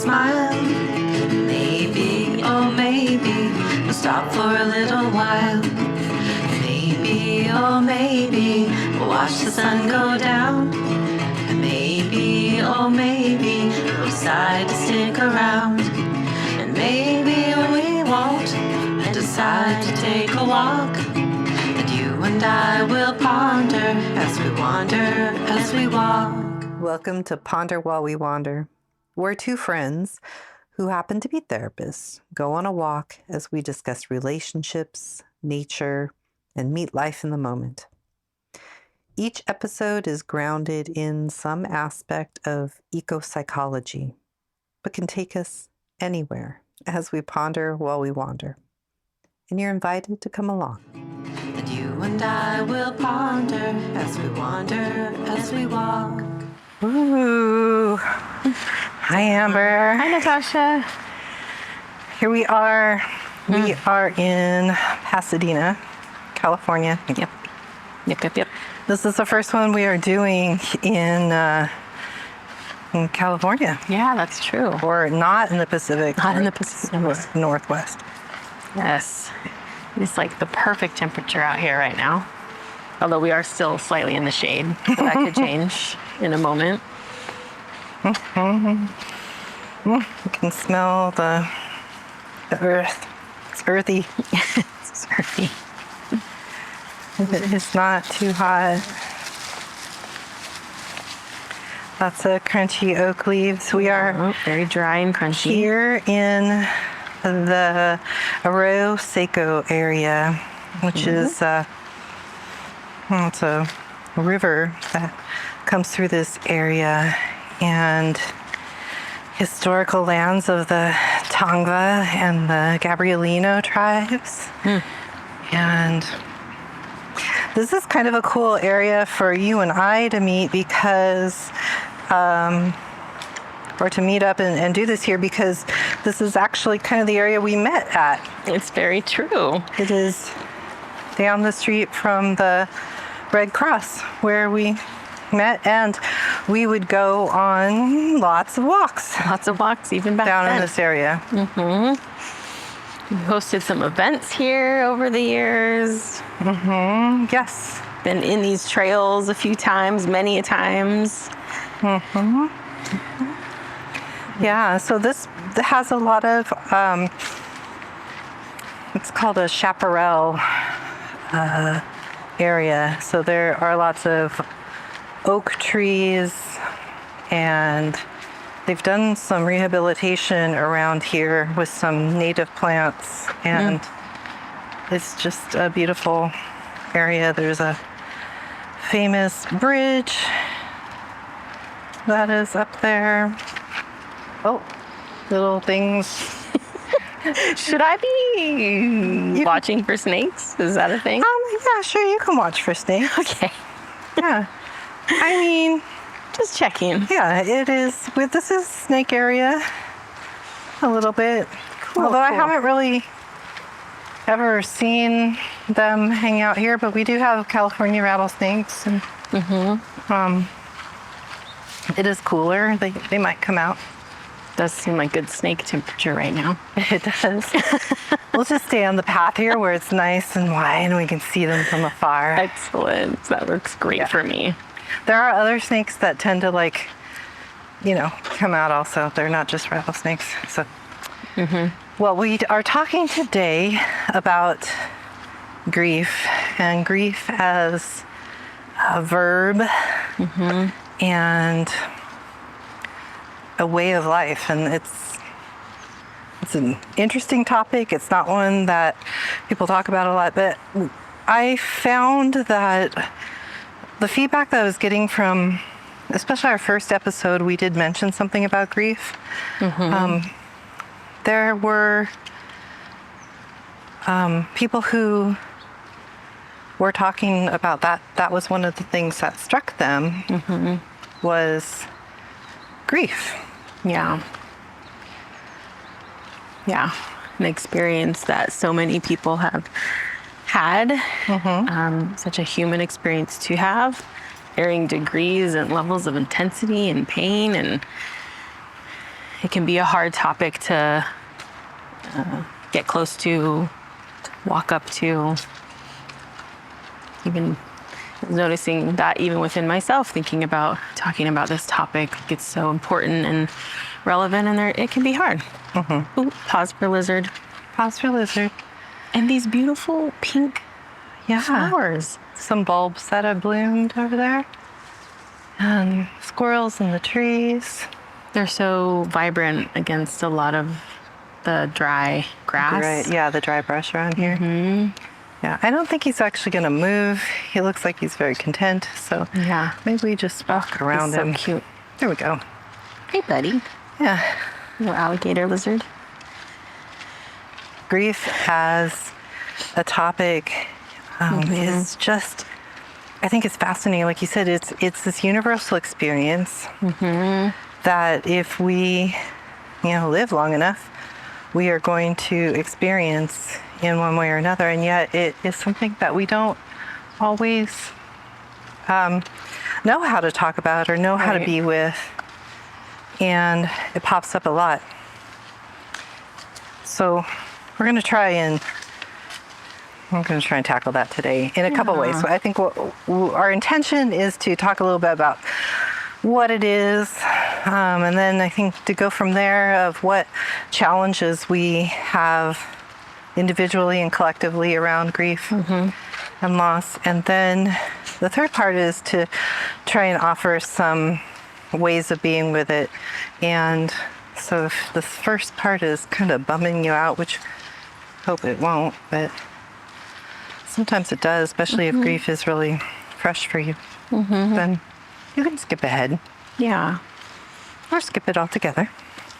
smile. Maybe, oh maybe, we'll stop for a little while. Maybe, oh maybe, we'll watch the sun go down. And maybe, oh maybe, we'll decide to stick around. And maybe we won't, and decide to take a walk. And you and I will ponder as we wander, as we walk. Welcome to Ponder While We Wander. We're two friends who happen to be therapists go on a walk as we discuss relationships, nature, and meet life in the moment. Each episode is grounded in some aspect of eco-psychology, but can take us anywhere as we ponder while we wander. And you're invited to come along. And you and I will ponder as we wander, as we walk. Ooh. Hi, Amber. Hi, Natasha. Here we are. We are in Pasadena, California. Yep. This is the first one we are doing in California. Yeah, that's true. Or not in the Pacific. Not in the Pacific Northwest. Yes. It's like the perfect temperature out here right now. Although we are still slightly in the shade. So that could change in a moment. You can smell the earth. It's earthy. It's earthy. It's not too hot. Lots of crunchy oak leaves. We are very dry and crunchy. Here in the Arroyo, Seco area, which is it's a river that comes through this area, and historical lands of the Tongva and the Gabrielino tribes. And this is kind of a cool area for you and I to meet because or to meet up and do this here, because this is actually kind of the area we met at. It's very true. It is down the street from the Red Cross where we met, and we would go on lots of walks. Lots of walks, even back down then. In this area. We hosted some events here over the years. Yes. Been in these trails a few times, many a times. Yeah, so this has a lot of, it's called a chaparral area. So there are lots of oak trees, and they've done some rehabilitation around here with some native plants, and it's just a beautiful area. There's a famous bridge that is up there. Oh, little things. Should I be watching for snakes? Is that a thing? Yeah, sure, you can watch for snakes. Okay. Yeah. I mean, just checking. Yeah, it is. This is snake area a little bit. Cool, Although I haven't really ever seen them hang out here, but we do have California rattlesnakes, and it is cooler. They might come out. Does seem like good snake temperature right now. It does. We'll just stay on the path here where it's nice and wide and we can see them from afar. Excellent. That works great for me. There are other snakes that tend to come out also. They're not just rattlesnakes. So, well, we are talking today about grief, and grief as a verb and a way of life. And it's an interesting topic. It's not one that people talk about a lot, but I found that the feedback that I was getting from, especially our first episode, we did mention something about grief. There were people who were talking about that. That was one of the things that struck them was grief. Yeah. An experience that so many people have had, such a human experience to have, varying degrees and levels of intensity and pain, and it can be a hard topic to get close to walk up to. Even noticing that even within myself, thinking about talking about this topic, it's so important and relevant, and it can be hard. Ooh, pause for lizard. Pause for lizard. And these beautiful pink flowers. Some bulbs that have bloomed over there. And squirrels in the trees. They're so vibrant against a lot of the dry grass. Right. Yeah, the dry brush around here. Yeah, I don't think he's actually going to move. He looks like he's very content. So Yeah. maybe we just walk around He's so him. cute. There we go. Hey, buddy. Yeah. Little alligator lizard. Grief as a topic is just, I think it's fascinating. Like you said, it's this universal experience that if we, live long enough, we are going to experience in one way or another. And yet it is something that we don't always know how to talk about or know how to be with. And it pops up a lot. So we're going to try and tackle that today in a couple ways. So I think our intention is to talk a little bit about what it is, and then I think to go from there of what challenges we have individually and collectively around grief and loss. And then the third part is to try and offer some ways of being with it. And so if this first part is kind of bumming you out, which I hope it won't, but sometimes it does, especially if grief is really fresh for you, then you can skip ahead Yeah. or skip it altogether.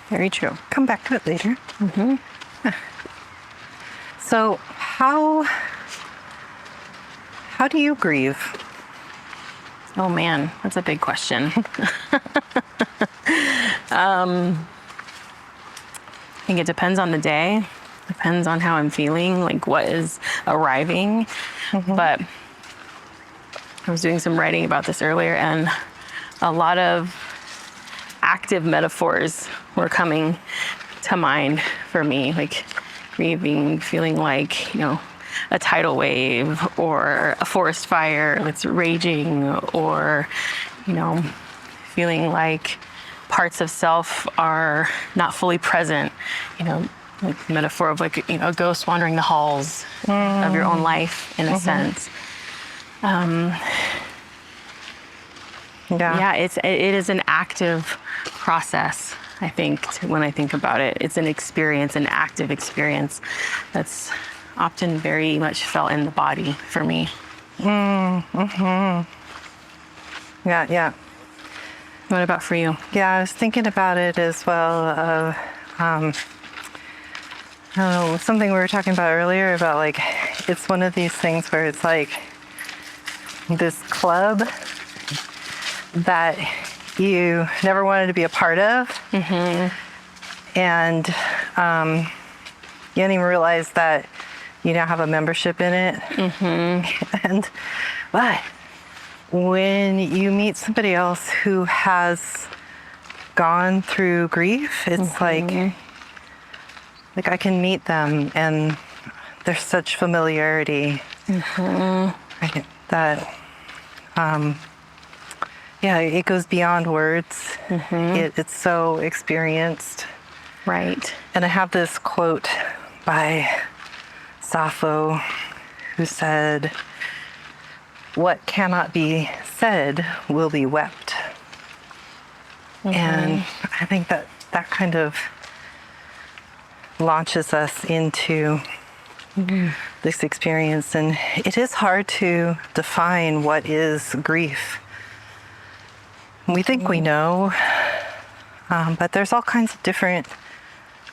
Very true. Come back to it later. So how do you grieve? Oh man, that's a big question. I think it depends on the day, depends on how I'm feeling, like what is arriving. But I was doing some writing about this earlier, and a lot of active metaphors were coming to mind for me, like grieving, feeling like, a tidal wave or a forest fire that's raging, or, feeling like parts of self are not fully present, like the metaphor of like, a ghost wandering the halls of your own life in a sense. Yeah, it is an active process, I think, when I think about it. It's an experience, an active experience that's often very much felt in the body for me. Yeah. What about for you? Yeah, I was thinking about it as well. I don't know, something we were talking about earlier about like, it's one of these things where it's like this club that you never wanted to be a part of. And you don't even realize that you now have a membership in it. But when you meet somebody else who has gone through grief, it's like I can meet them and there's such familiarity that it goes beyond words. It's so experienced. Right. And I have this quote by Sappho who said, "What cannot be said will be wept." And I think that kind of launches us into this experience. And it is hard to define what is grief. We think we know, but there's all kinds of different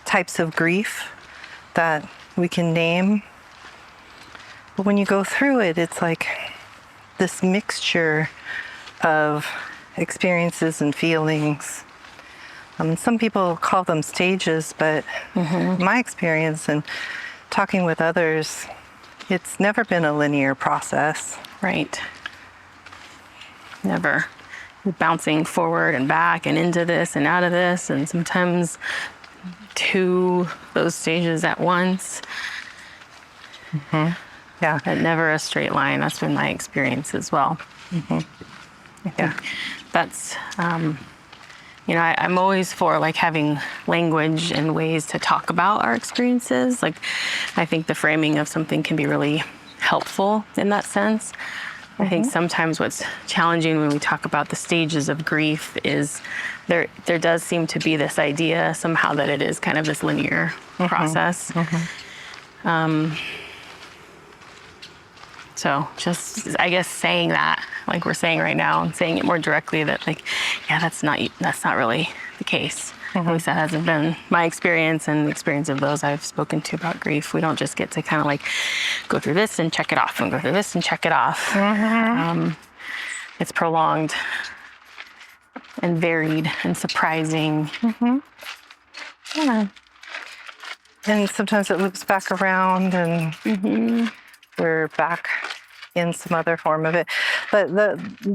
types of grief that we can name. But when you go through it, it's like this mixture of experiences and feelings. Some people call them stages, but my experience and talking with others, it's never been a linear process. Right. Never. bouncing forward and back and into this and out of this, and sometimes two those stages at once. Yeah. But never a straight line. That's been my experience as well. Yeah. That's, I'm always for like having language and ways to talk about our experiences. Like, I think the framing of something can be really helpful in that sense. I think sometimes what's challenging when we talk about the stages of grief is there does seem to be this idea somehow that it is kind of this linear process. So just, I guess, saying that, like we're saying right now, and saying it more directly, that like, yeah, that's not really the case. At least that hasn't been my experience and the experience of those I've spoken to about grief. We don't just get to kind of like go through this and check it off and go through this and check it off. It's prolonged and varied and surprising. Yeah. And sometimes it loops back around and we're back in some other form of it. But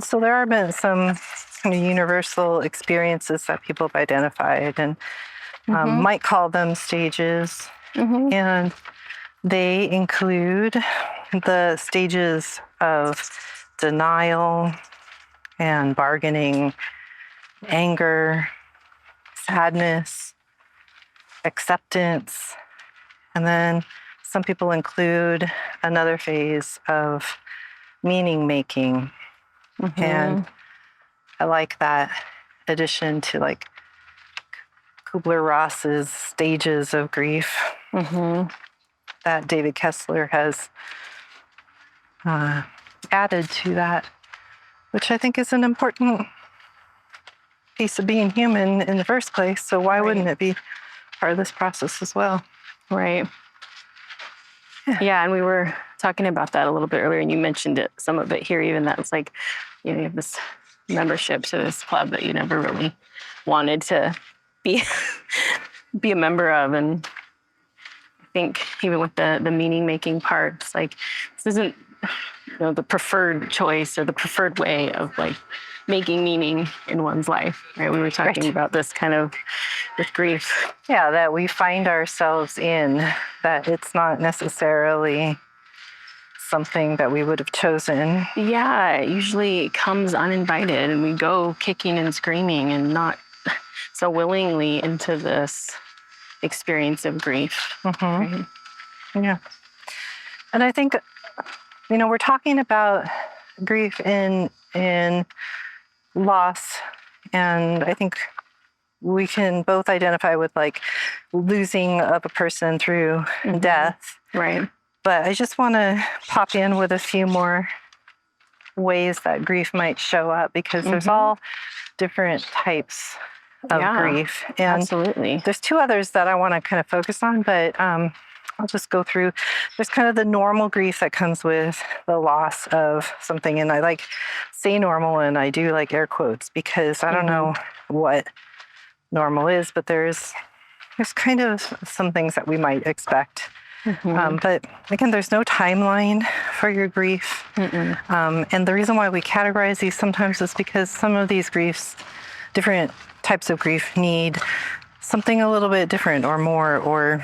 so there have been some kind of universal experiences that people have identified and might call them stages. And they include the stages of denial and bargaining, anger, sadness, acceptance, and then some people include another phase of meaning making. And I like that addition to like Kubler-Ross's stages of grief that David Kessler has added to that, which I think is an important piece of being human in the first place. So why wouldn't it be part of this process as well? Right. Yeah, and we were talking about that a little bit earlier, and you mentioned it, some of it here, even that it's like, you have this membership to this club that you never really wanted to be be a member of. And I think even with the meaning making parts, like this isn't the preferred choice or the preferred way of like making meaning in one's life, right? We were talking about this kind of with grief. Yeah, that we find ourselves in, that it's not necessarily something that we would have chosen. Yeah, it usually comes uninvited and we go kicking and screaming and not so willingly into this experience of grief. Right? Yeah. And I think, we're talking about grief in loss, and I think we can both identify with like losing of a person through death. Right. But I just want to pop in with a few more ways that grief might show up, because there's all different types of grief. And absolutely. There's two others that I want to kind of focus on, but I'll just go through. There's kind of the normal grief that comes with the loss of something. And I like say normal, and I do like air quotes, because I don't know what normal is, but there's kind of some things that we might expect. But again, there's no timeline for your grief. And the reason why we categorize these sometimes is because some of these griefs, different types of grief, need something a little bit different or more, or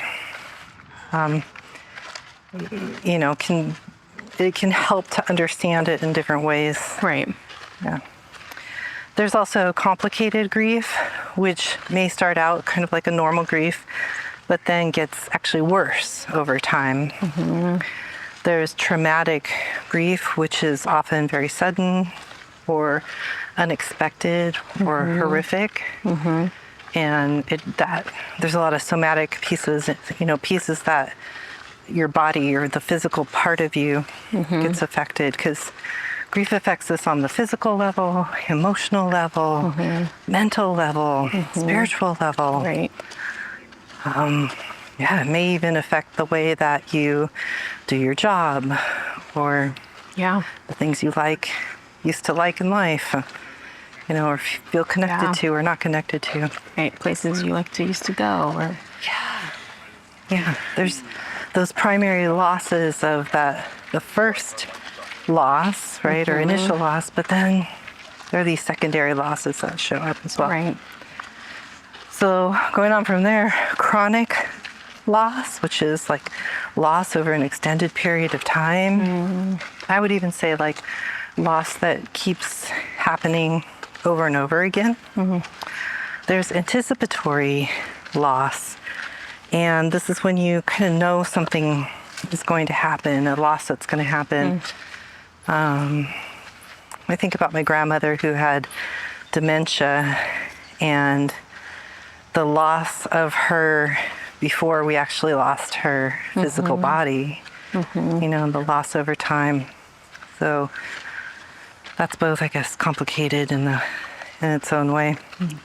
it can help to understand it in different ways. Right. Yeah. There's also complicated grief, which may start out kind of like a normal grief, but then gets actually worse over time. There's traumatic grief, which is often very sudden or unexpected or horrific. And there's a lot of somatic pieces, pieces that your body or the physical part of you gets affected, because grief affects us on the physical level, emotional level, mental level, spiritual level. Right. It may even affect the way that you do your job, or the things you used to like in life, or feel connected to or not connected to. Right, places you used to go, or there's those primary losses of the first loss, right, or initial loss, but then there are these secondary losses that show up as well. Right. So going on from there, chronic loss, which is like loss over an extended period of time. I would even say like loss that keeps happening over and over again. There's anticipatory loss, and this is when you kind of know something is going to happen, a loss that's going to happen. I think about my grandmother who had dementia, and the loss of her before we actually lost her physical body, you know, the loss over time. So that's both, I guess, complicated in its own way.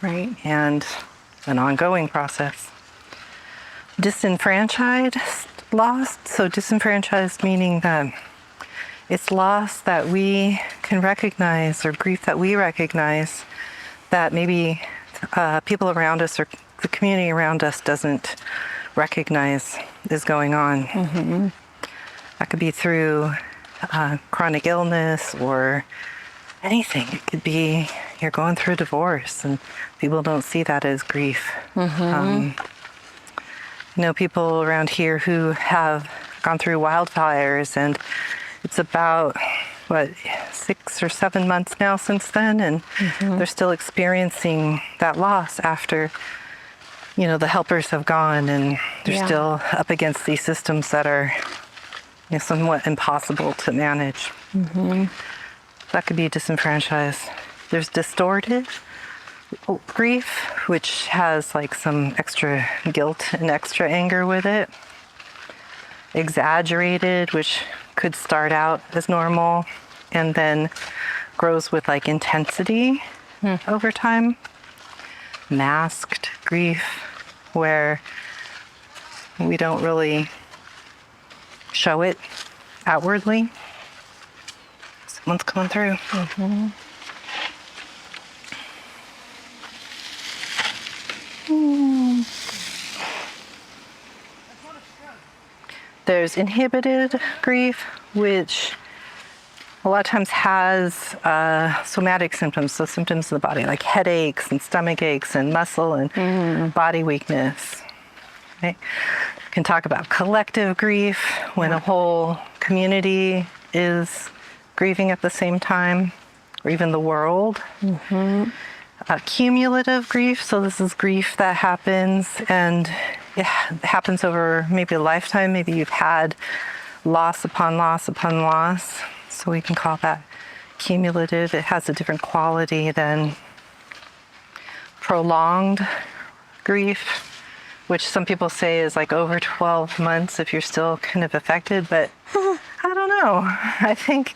Right. And an ongoing process. Disenfranchised loss. So disenfranchised meaning that it's loss that we can recognize, or grief that we recognize, that maybe people around us or the community around us doesn't recognize is going on. That could be through chronic illness or anything. It could be you're going through a divorce and people don't see that as grief. You know, people around here who have gone through wildfires, and it's about, 6 or 7 months now since then, and they're still experiencing that loss after, you know, the helpers have gone, and they're still up against these systems that are, you know, somewhat impossible to manage. That could be disenfranchised. There's distorted grief, which has like some extra guilt and extra anger with it. Exaggerated, which could start out as normal and then grows with like intensity over time. Masked grief, where we don't really show it outwardly. Someone's coming through. There's inhibited grief, which a lot of times has somatic symptoms, so symptoms of the body, like headaches and stomach aches and muscle and body weakness. Okay? Can talk about collective grief, when a whole community is grieving at the same time, or even the world. Cumulative grief, so this is grief that happens, and it happens over maybe a lifetime. Maybe you've had loss upon loss upon loss, so we can call that cumulative. It has a different quality than prolonged grief, which some people say is like over 12 months if you're still kind of affected, but I don't know. I think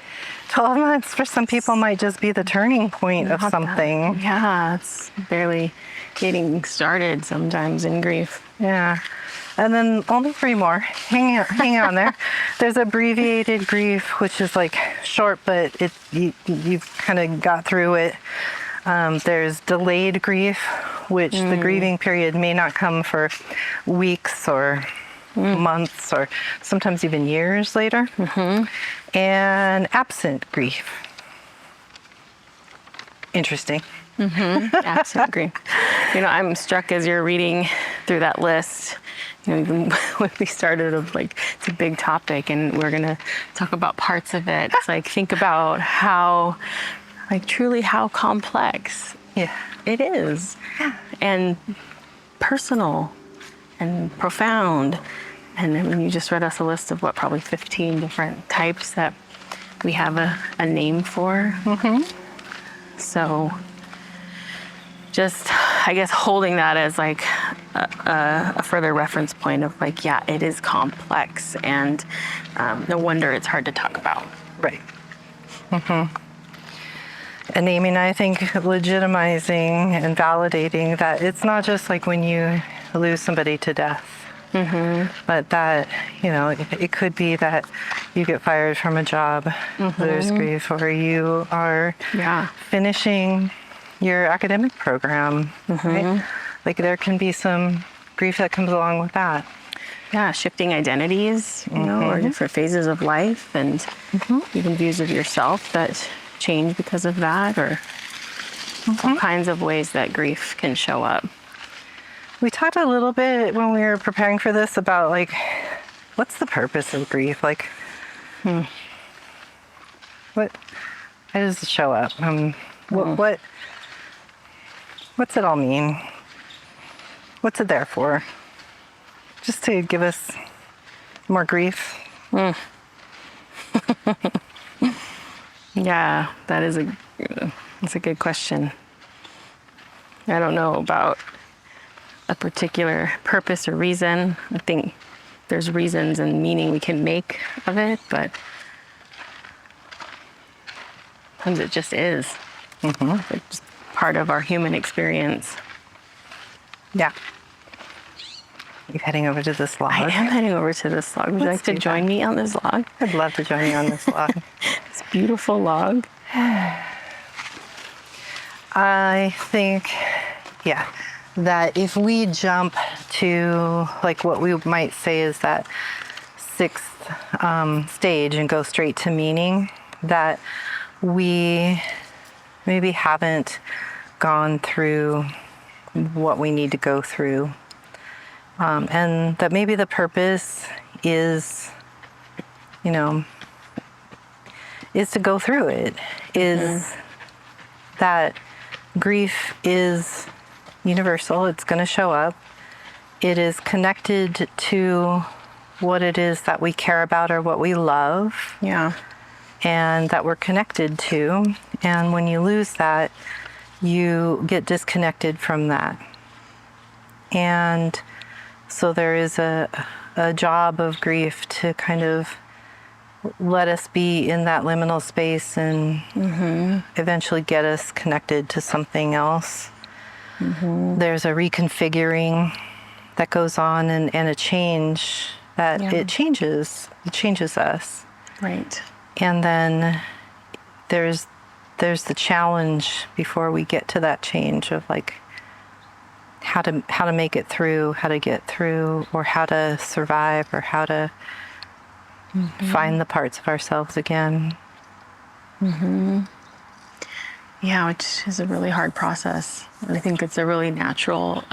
12 months for some people might just be the turning point of something. Yeah, it's barely getting started sometimes in grief. Yeah. And then only 3 more. Hang on there. There's abbreviated grief, which is like short, but you've kind of got through it. There's delayed grief, which the grieving period may not come for weeks or months or sometimes even years later. And absent grief. Interesting. Absent grief. You know, I'm struck as you're reading through that list. You know, even when we started of like, it's a big topic and we're going to talk about parts of it. It's like, think about how, like truly how complex it is. And personal and profound. And I mean, you just read us a list of probably 15 different types that we have a name for. So just, I guess, holding that as like a further reference point of like, yeah, it is complex, and no wonder it's hard to talk about. Right. And naming, I think, legitimizing and validating that it's not just like when you lose somebody to death. But that, you know, it could be that you get fired from a job, there's grief, or you are finishing your academic program, right? Like there can be some grief that comes along with that. Yeah, shifting identities, you know, or different phases of life, and even views of yourself that change because of that, or all kinds of ways that grief can show up. We talked a little bit when we were preparing for this about like, what's the purpose of grief? Like, what? How does it show up? What's it all mean? What's it there for? Just to give us more grief? Yeah, that's a good question. I don't know about a particular purpose or reason. I think there's reasons and meaning we can make of it, but sometimes it just is. It's just part of our human experience. Yeah. Are you heading over to this log? I am heading over to this log. Would you like to join me on this log? I'd love to join you on this log. This beautiful log. I think, that if we jump to like what we might say is that sixth stage and go straight to meaning, that we maybe haven't gone through what we need to go through. And that maybe the purpose is, is to go through it, is that grief is universal. It's going to show up. It is connected to what it is that we care about or what we love. Yeah. And that we're connected to. And when you lose that, you get disconnected from that. And so there is a job of grief to kind of let us be in that liminal space and eventually get us connected to something else. There's a reconfiguring that goes on and a change that it changes us. Right. And then there's the challenge before we get to that change of like how to make it through, how to get through, or how to survive, or how to find the parts of ourselves again. Yeah, which is a really hard process. And I think it's a really natural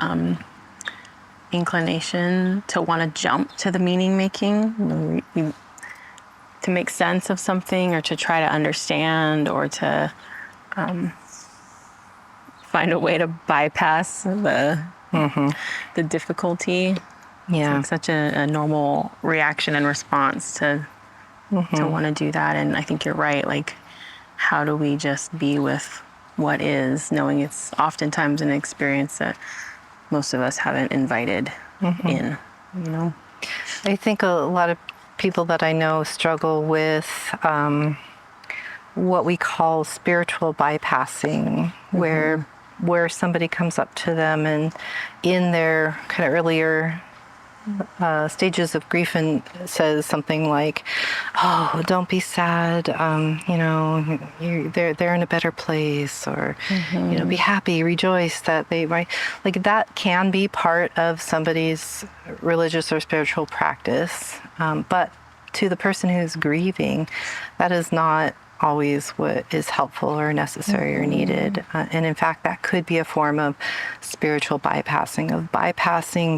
inclination to want to jump to the meaning making, to make sense of something, or to try to understand, or to find a way to bypass the difficulty. Yeah. It's like such a normal reaction and response to want to do that. And I think you're right. Like, how do we just be with what is, knowing it's oftentimes an experience that most of us haven't invited in, I think a lot of people that I know struggle with what we call spiritual bypassing, where somebody comes up to them and in their kind of earlier stages of grief and says something like, "Oh, don't be sad. They're in a better place," or "Be happy, rejoice that they right." Like that can be part of somebody's religious or spiritual practice, but to the person who's grieving, that is not always what is helpful or necessary or needed. And in fact, that could be a form of spiritual bypassing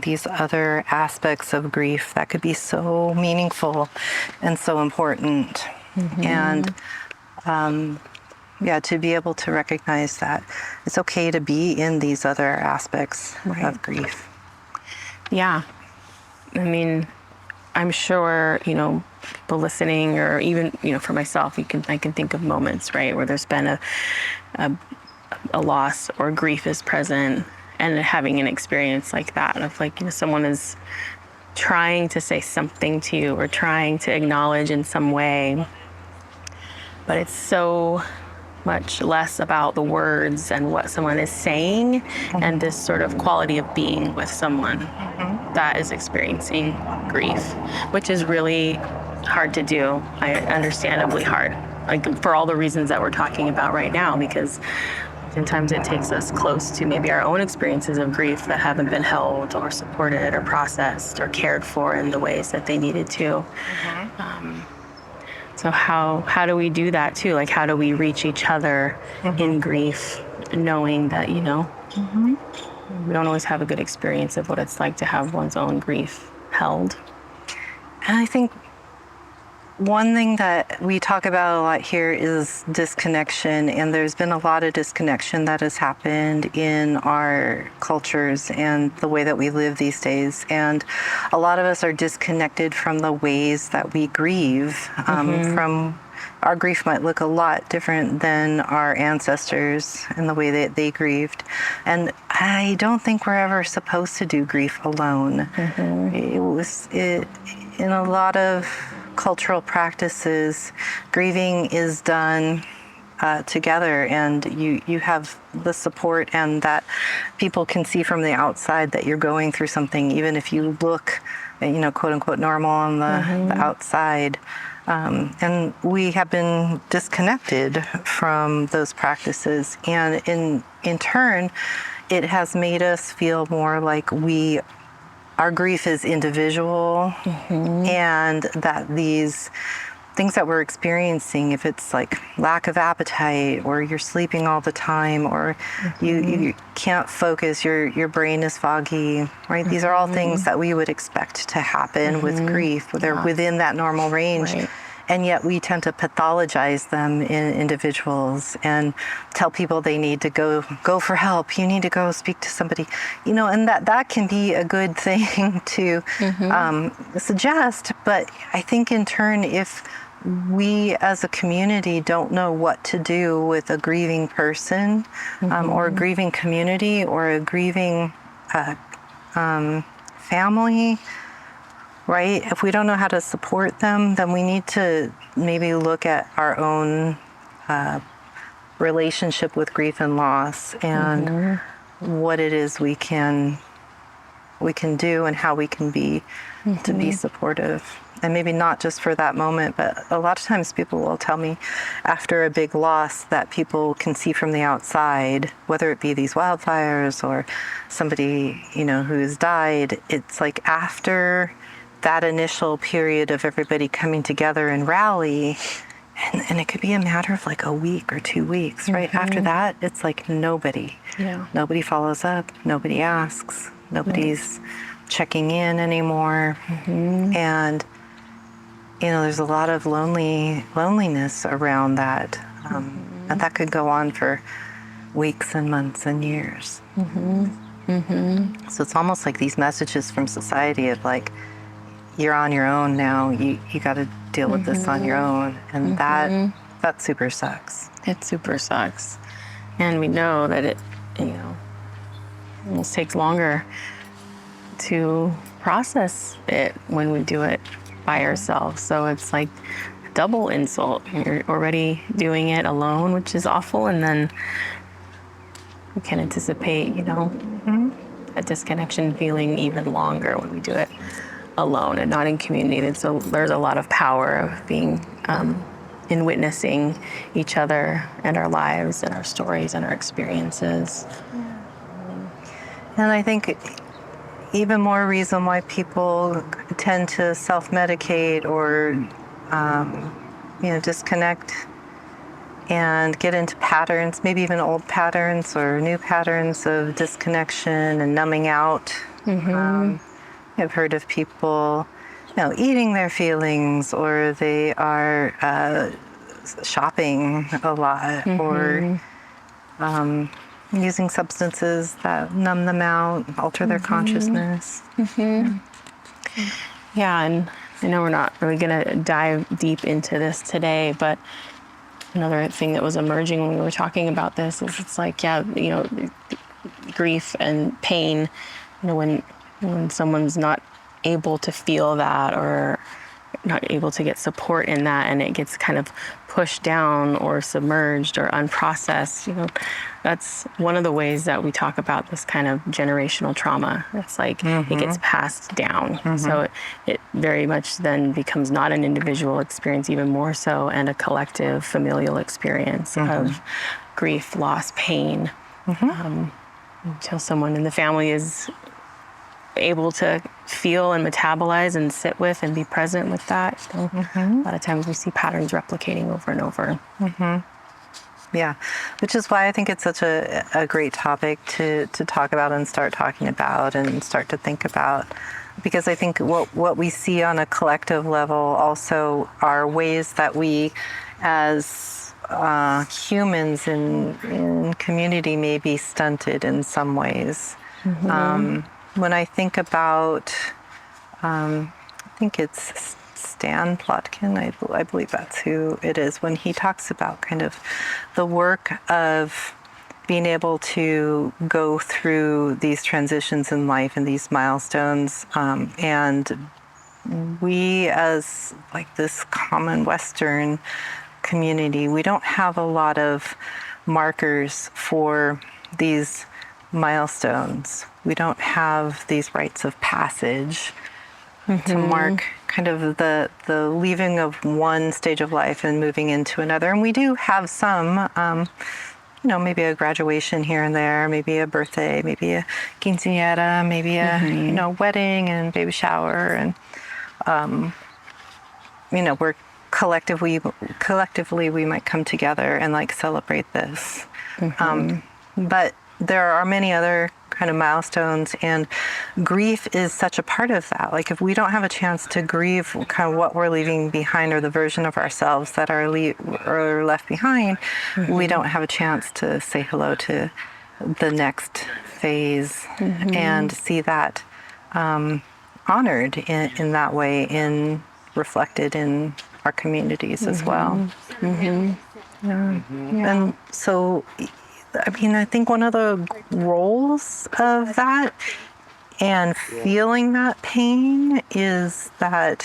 these other aspects of grief that could be so meaningful and so important. And to be able to recognize that it's okay to be in these other aspects of grief. Yeah. I mean, I'm sure, people listening, or even, for myself, I can think of moments, right, where there's been a loss or grief is present, and having an experience like that of like, someone is trying to say something to you or trying to acknowledge in some way, but it's so much less about the words and what someone is saying and this sort of quality of being with someone that is experiencing grief, which is really hard to do. Understandably hard, like for all the reasons that we're talking about right now, because sometimes it takes us close to maybe our own experiences of grief that haven't been held or supported or processed or cared for in the ways that they needed to. So how do we do that too? Like, how do we reach each other in grief, knowing that, we don't always have a good experience of what it's like to have one's own grief held? And I think one thing that we talk about a lot here is disconnection, and there's been a lot of disconnection that has happened in our cultures and the way that we live these days. And a lot of us are disconnected from the ways that we grieve. From our grief might look a lot different than our ancestors and the way that they grieved. And I don't think we're ever supposed to do grief alone. In a lot of cultural practices, grieving is done together, and you have the support, and that people can see from the outside that you're going through something, even if you look, quote unquote, normal on the outside. And we have been disconnected from those practices, and in turn, it has made us feel more like our grief is individual, and that these things that we're experiencing, if it's like lack of appetite, or you're sleeping all the time, or you can't focus, your brain is foggy, right? These are all things that we would expect to happen with grief. They're within that normal range. Right. And yet we tend to pathologize them in individuals and tell people they need to go for help. You need to go speak to somebody, and that can be a good thing to suggest. But I think in turn, if we as a community don't know what to do with a grieving person, or a grieving community, or a grieving family, right? If we don't know how to support them, then we need to maybe look at our own relationship with grief and loss, and what it is we can do, and how we can be to be supportive. And maybe not just for that moment, but a lot of times people will tell me after a big loss that people can see from the outside, whether it be these wildfires or somebody, who's died. It's like after that initial period of everybody coming together and rally, and it could be a matter of like a week or 2 weeks, right? After that, it's like nobody follows up, nobody asks, nobody's checking in anymore. And, there's a lot of loneliness around that. And that could go on for weeks and months and years. So it's almost like these messages from society of like, you're on your own now. You got to deal with this on your own, and that super sucks. It super sucks, and we know that it almost takes longer to process it when we do it by ourselves. So it's like a double insult. You're already doing it alone, which is awful, and then we can anticipate, a disconnection feeling even longer when we do it alone and not in community. And so there's a lot of power of being in witnessing each other and our lives and our stories and our experiences. And I think even more reason why people tend to self-medicate or disconnect and get into patterns, maybe even old patterns or new patterns of disconnection and numbing out. I've heard of people, eating their feelings, or they are shopping a lot, or using substances that numb them out, alter their consciousness. Yeah, and I know we're not really going to dive deep into this today, but another thing that was emerging when we were talking about this is it's like, grief and pain, when someone's not able to feel that or not able to get support in that, and it gets kind of pushed down or submerged or unprocessed, that's one of the ways that we talk about this kind of generational trauma. It's like it gets passed down. So it very much then becomes not an individual experience, even more so, and a collective familial experience of grief, loss, pain, until someone in the family is able to feel and metabolize and sit with and be present with that. So a lot of times we see patterns replicating over and over. Yeah, which is why I think it's such a great topic to talk about and start talking about and start to think about. Because I think what we see on a collective level also are ways that we, as humans in community, may be stunted in some ways. When I think about, I think it's Stan Plotkin, I believe that's who it is, when he talks about kind of the work of being able to go through these transitions in life and these milestones, and we as like this common Western community, we don't have a lot of markers for these milestones. We don't have these rites of passage to mark kind of the leaving of one stage of life and moving into another. And we do have some, maybe a graduation here and there, maybe a birthday, maybe a quinceañera, maybe a, wedding and baby shower. And, we're collectively we might come together and like celebrate this. But there are many other kind of milestones, and grief is such a part of that. Like if we don't have a chance to grieve kind of what we're leaving behind or the version of ourselves that are left behind, we don't have a chance to say hello to the next phase and see that honored in that way, reflected in our communities as well. And so I think one of the roles of that and feeling that pain is that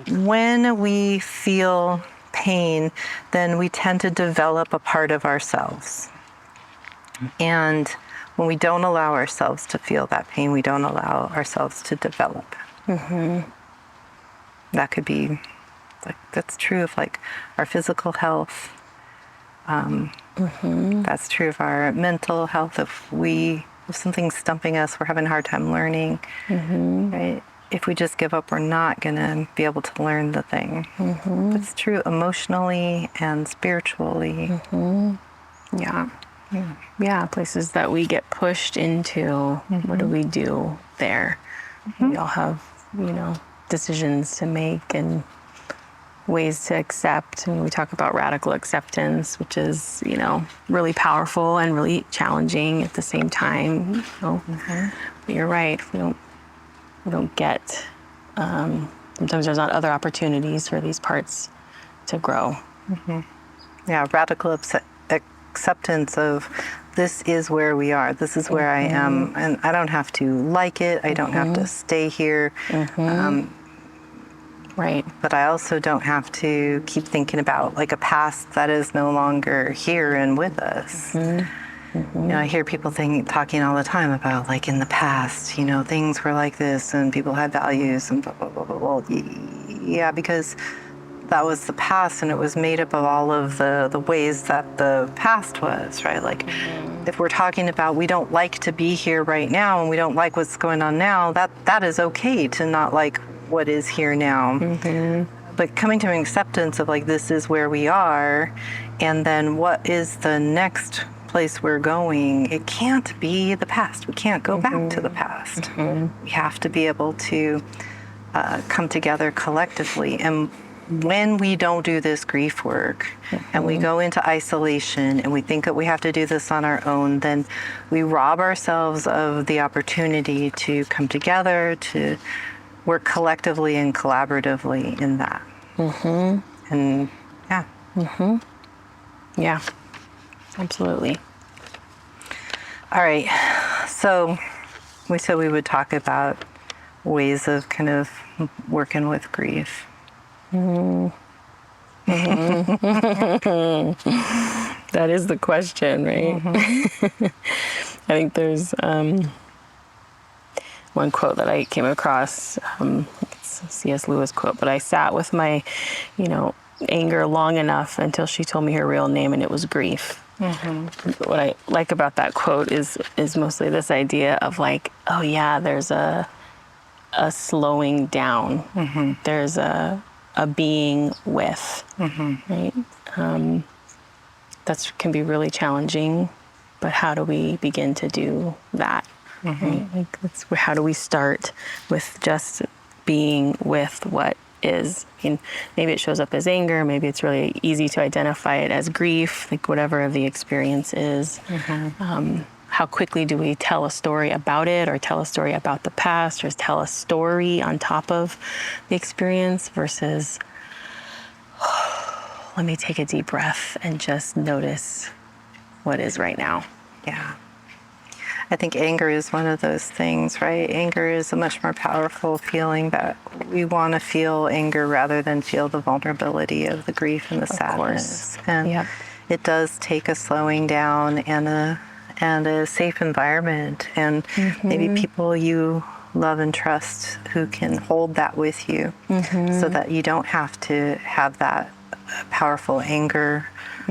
when we feel pain, then we tend to develop a part of ourselves. And when we don't allow ourselves to feel that pain, we don't allow ourselves to develop. That could be, that's true of our physical health. That's true of our mental health. If something's stumping us, we're having a hard time learning, right? If we just give up, we're not going to be able to learn the thing. It's true emotionally and spiritually. Yeah, places that we get pushed into. What do we do there? We all have, decisions to make and ways to accept. And we talk about radical acceptance, which is, really powerful and really challenging at the same time. But you're right. We don't get, sometimes there's not other opportunities for these parts to grow. Yeah, radical acceptance of this is where we are. This is where I am. And I don't have to like it. I don't have to stay here. Right. But I also don't have to keep thinking about a past that is no longer here and with us. I hear people talking all the time about in the past, things were like this and people had values and blah, blah, blah, blah. Well, yeah, because that was the past and it was made up of all of the ways that the past was, right? If we're talking about we don't like to be here right now and we don't like what's going on now, that is okay to not like what is here now. But coming to an acceptance of this is where we are, and then what is the next place we're going? It can't be the past. We can't go back to the past. We have to be able to come together collectively. And when we don't do this grief work and we go into isolation and we think that we have to do this on our own, then we rob ourselves of the opportunity to come together, to work collectively and collaboratively in that. And yeah, absolutely. All right, so we said we would talk about ways of kind of working with grief. That is the question, right? I think there's one quote that I came across, it's a C.S. Lewis quote, but I sat with my, anger long enough until she told me her real name, and it was grief. What I like about that quote is mostly this idea of like, oh yeah, there's a slowing down. There's a being with, right? That can be really challenging, but how do we begin to do that? Right? Like how do we start with just being with what is? I mean, maybe it shows up as anger. Maybe it's really easy to identify it as grief, like whatever the experience is. How quickly do we tell a story about it, or tell a story about the past, or tell a story on top of the experience versus, let me take a deep breath and just notice what is right now. Yeah. I think anger is one of those things, right? Anger is a much more powerful feeling, that we want to feel anger rather than feel the vulnerability of the grief and the sadness. And it does take a slowing down and a safe environment, and maybe people you love and trust who can hold that with you, so that you don't have to have that powerful anger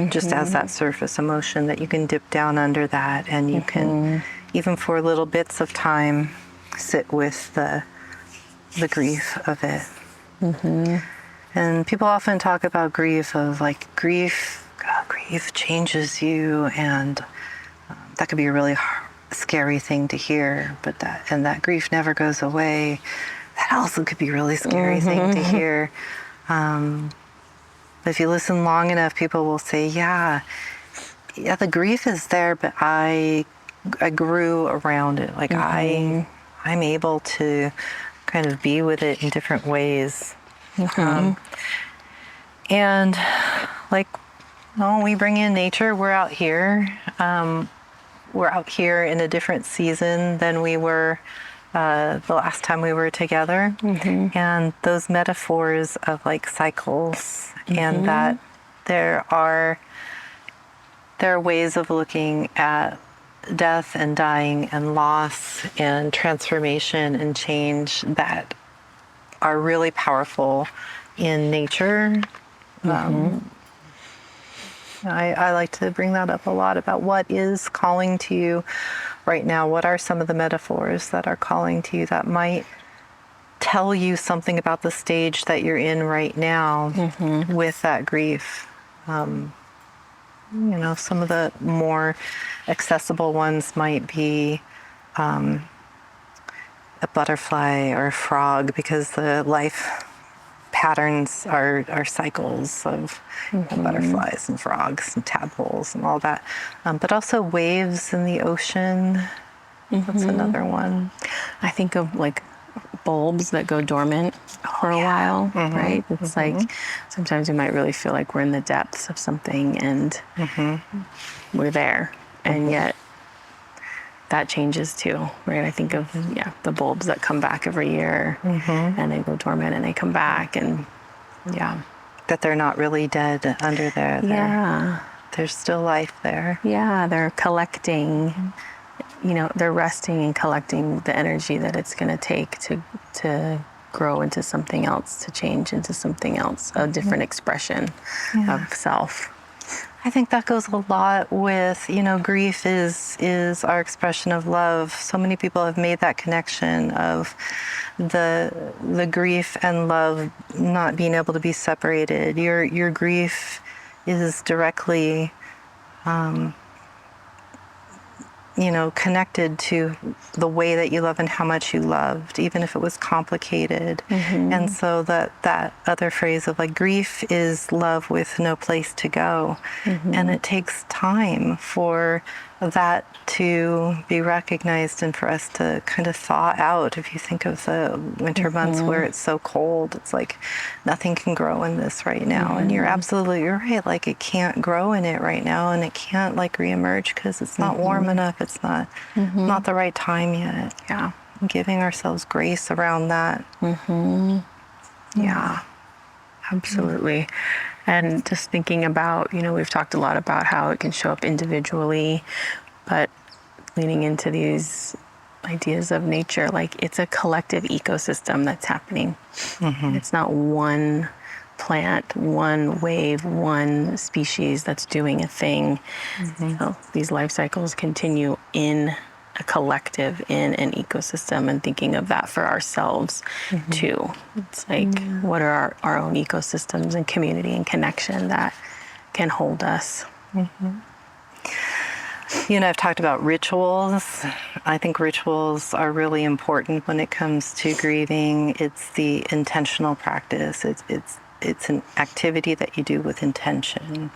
just as that surface emotion, that you can dip down under that, and you can, even for little bits of time, sit with the grief of it. And people often talk about grief of like, grief changes you, and that could be a really scary thing to hear, but that grief never goes away. That also could be a really scary thing to hear. But if you listen long enough, people will say, yeah, the grief is there, but I grew around it. Like I'm able to kind of be with it in different ways. And like, we bring in nature. We're out here. We're out here in a different season than we were the last time we were together. And those metaphors of like cycles, and that there are ways of looking at death and dying and loss and transformation and change that are really powerful in nature. I like to bring that up a lot, about what is calling to you right now. What are some of the metaphors that are calling to you that might tell you something about the stage that you're in right now with that grief? Some of the more accessible ones might be a butterfly or a frog, because the life patterns are cycles of butterflies and frogs and tadpoles and all that. But also waves in the ocean. That's another one. I think of like bulbs that go dormant for a while, right? It's like sometimes we might really feel like we're in the depths of something and we're there, and yet that changes too, right? I think of the bulbs that come back every year and they go dormant and they come back, and that they're not really dead under there. There's still life there. They're collecting, they're resting and collecting the energy that it's going to take to grow into something else, to change into something else, a different expression of self. I think that goes a lot with, grief is our expression of love. So many people have made that connection of the grief and love not being able to be separated. Your grief is directly connected to the way that you love and how much you loved, even if it was complicated. And so that other phrase of like, grief is love with no place to go. And it takes time for that to be recognized and for us to kind of thaw out. If you think of the winter months where it's so cold, it's like nothing can grow in this right now. And you're absolutely right. Like, it can't grow in it right now, and it can't like reemerge because it's not warm enough. It's not the right time yet. Giving ourselves grace around that. Absolutely. And just thinking about, we've talked a lot about how it can show up individually, but leaning into these ideas of nature, like it's a collective ecosystem that's happening. It's not one plant, one wave, one species that's doing a thing. So these life cycles continue in a collective, in an ecosystem, and thinking of that for ourselves too. It's like, what are our own ecosystems and community and connection that can hold us? You know, I've talked about rituals. I think rituals are really important when it comes to grieving. It's the intentional practice. It's an activity that you do with intention.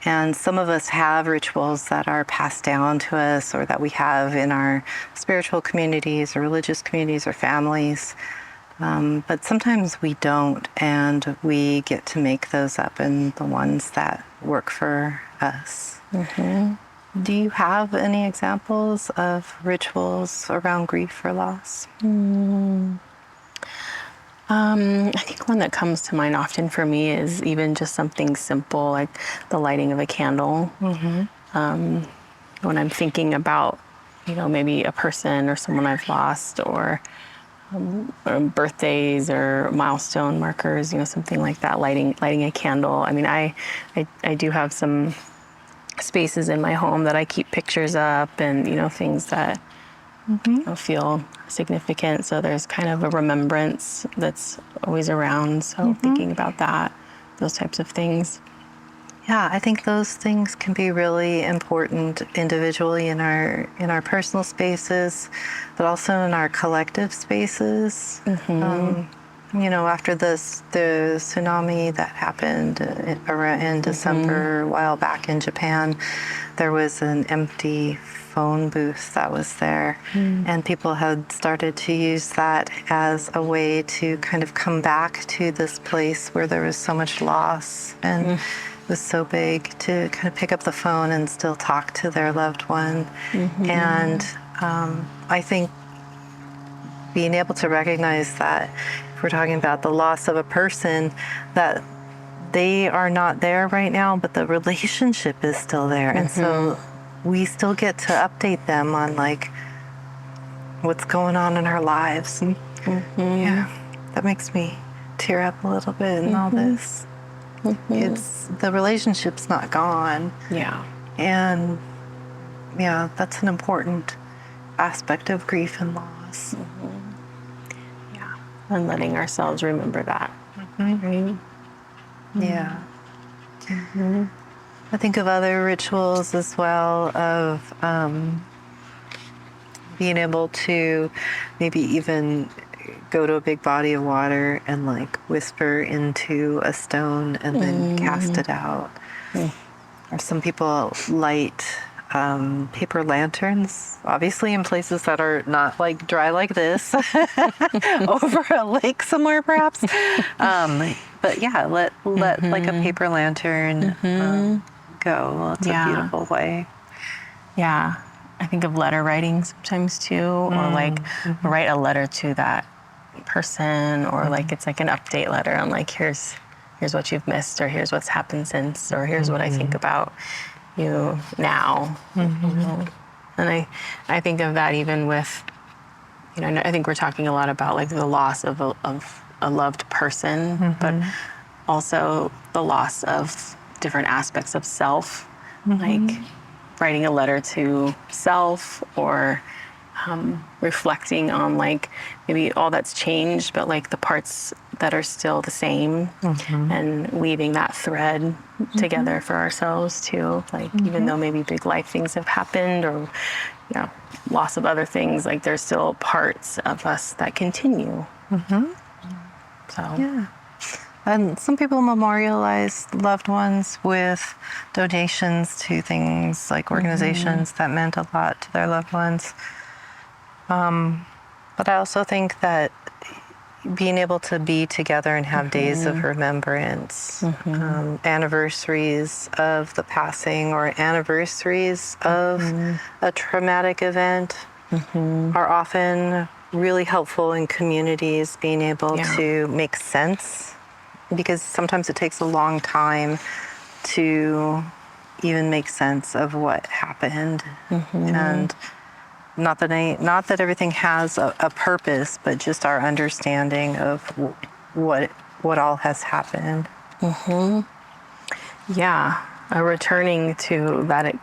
And some of us have rituals that are passed down to us, or that we have in our spiritual communities or religious communities or families. But sometimes we don't, and we get to make those up and the ones that work for us. Do you have any examples of rituals around grief or loss? I think one that comes to mind often for me is even just something simple like the lighting of a candle. When I'm thinking about, maybe a person or someone I've lost, or birthdays or milestone markers, something like that, lighting a candle. I mean, I do have some spaces in my home that I keep pictures up, and things that feel significant. So there's kind of a remembrance that's always around. So thinking about that, those types of things. Yeah, I think those things can be really important individually in our personal spaces, but also in our collective spaces. After the tsunami that happened in December a while back in Japan, there was an empty phone booth that was there, and people had started to use that as a way to kind of come back to this place where there was so much loss, and it was so big to kind of pick up the phone and still talk to their loved one. And I think being able to recognize that if we're talking about the loss of a person, that they are not there right now, but the relationship is still there. And so we still get to update them on like what's going on in our lives. Yeah, that makes me tear up a little bit in all this. It's the relationship's not gone. Yeah. And yeah, that's an important aspect of grief and loss. Yeah. And letting ourselves remember that. Right? Yeah. I think of other rituals as well, of being able to maybe even go to a big body of water and like whisper into a stone and then cast it out. Or some people light paper lanterns, obviously in places that are not like dry like this, over a lake somewhere perhaps. But yeah, let like a paper lantern go. It's a beautiful way. Yeah. I think of letter writing sometimes too, or like write a letter to that person, or like it's like an update letter on like, here's what you've missed, or here's what's happened since, or here's what I think about you now. And I think of that even with, I think we're talking a lot about like the loss of a loved person, but also the loss of different aspects of self, like writing a letter to self, or reflecting on like maybe all that's changed, but like the parts that are still the same, and weaving that thread together for ourselves too. Like even though maybe big life things have happened, or loss of other things, like there's still parts of us that continue. So Yeah. And some people memorialize loved ones with donations to things like organizations that meant a lot to their loved ones. But I also think that being able to be together and have days of remembrance, anniversaries of the passing, or anniversaries of a traumatic event, are often really helpful in communities being able to make sense, because sometimes it takes a long time to even make sense of what happened. And not that everything has a purpose, but just our understanding of what what all has happened. Yeah, returning to that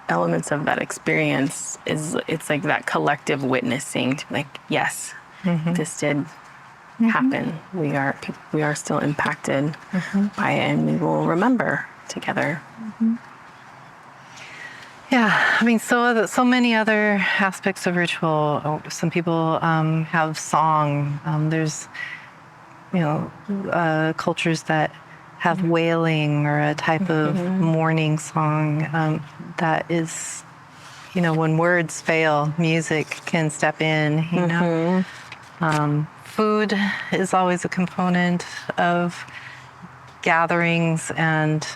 elements of that experience it's like that collective witnessing to be like, yes, this did happen. We are still impacted by it, and we will remember together. Yeah, I mean, so many other aspects of ritual. Some people have song. There's, cultures that have wailing or a type of mourning song that is, when words fail, music can step in. Food is always a component of gatherings and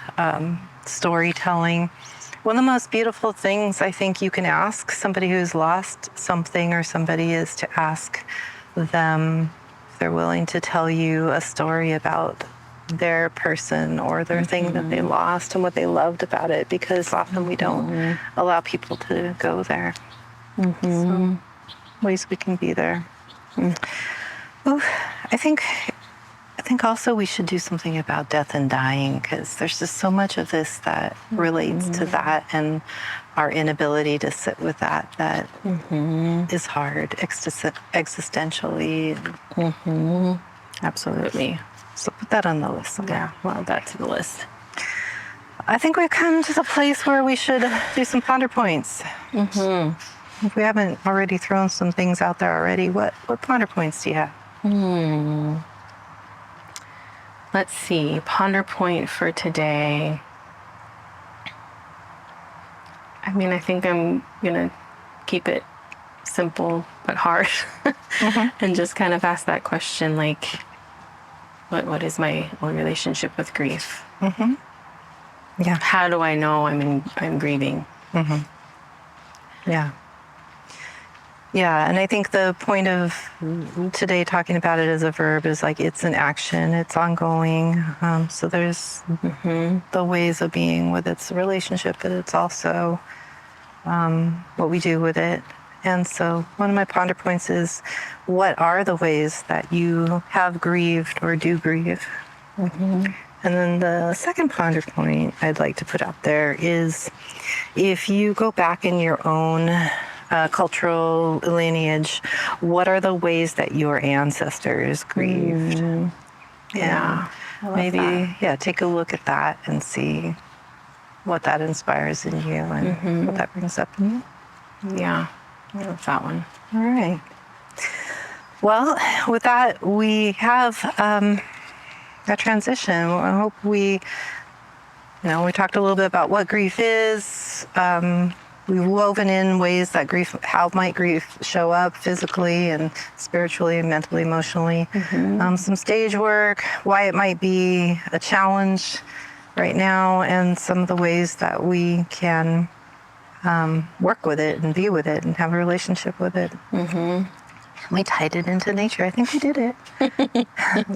storytelling. One of the most beautiful things I think you can ask somebody who's lost something or somebody is to ask them if they're willing to tell you a story about their person or their thing that they lost and what they loved about it, because often we don't allow people to go there. So ways we can be there. Ooh, I think also we should do something about death and dying, because there's just so much of this that relates to that, and our inability to sit with that is hard existentially. Absolutely. So put that on the list. Yeah, we'll add that to the list. I think we've come to the place where we should do some ponder points. If we haven't already thrown some things out there already, what ponder points do you have? Let's see. Ponder point for today. I mean, I think I'm going to keep it simple but hard and just kind of ask that question, like, what is my relationship with grief? Yeah. How do I know I'm grieving? Yeah. Yeah, and I think the point of today talking about it as a verb is like it's an action, it's ongoing. So there's the ways of being with its relationship, but it's also what we do with it. And so one of my ponder points is, what are the ways that you have grieved or do grieve? And then the second ponder point I'd like to put out there is, if you go back in your own cultural lineage, what are the ways that your ancestors grieved? Yeah, maybe that. take a look at that and see what that inspires in you and what that brings up in you. Yeah, I love that one. All right. Well, with that, we have a transition. I hope we talked a little bit about what grief is. We've woven in ways that how might grief show up physically and spiritually and mentally, emotionally. Some stage work, why it might be a challenge right now, and some of the ways that we can work with it and be with it and have a relationship with it. We tied it into nature. I think we did it.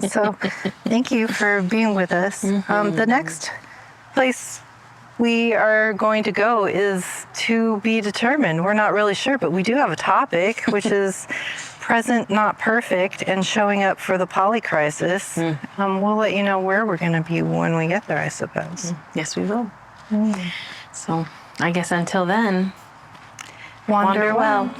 So thank you for being with us. The next place we are going to go is to be determined. We're not really sure, but we do have a topic, which is present, not perfect, and showing up for the polycrisis. We'll let you know where we're going to be when we get there, I suppose. Yes, we will. So I guess until then, Wander well.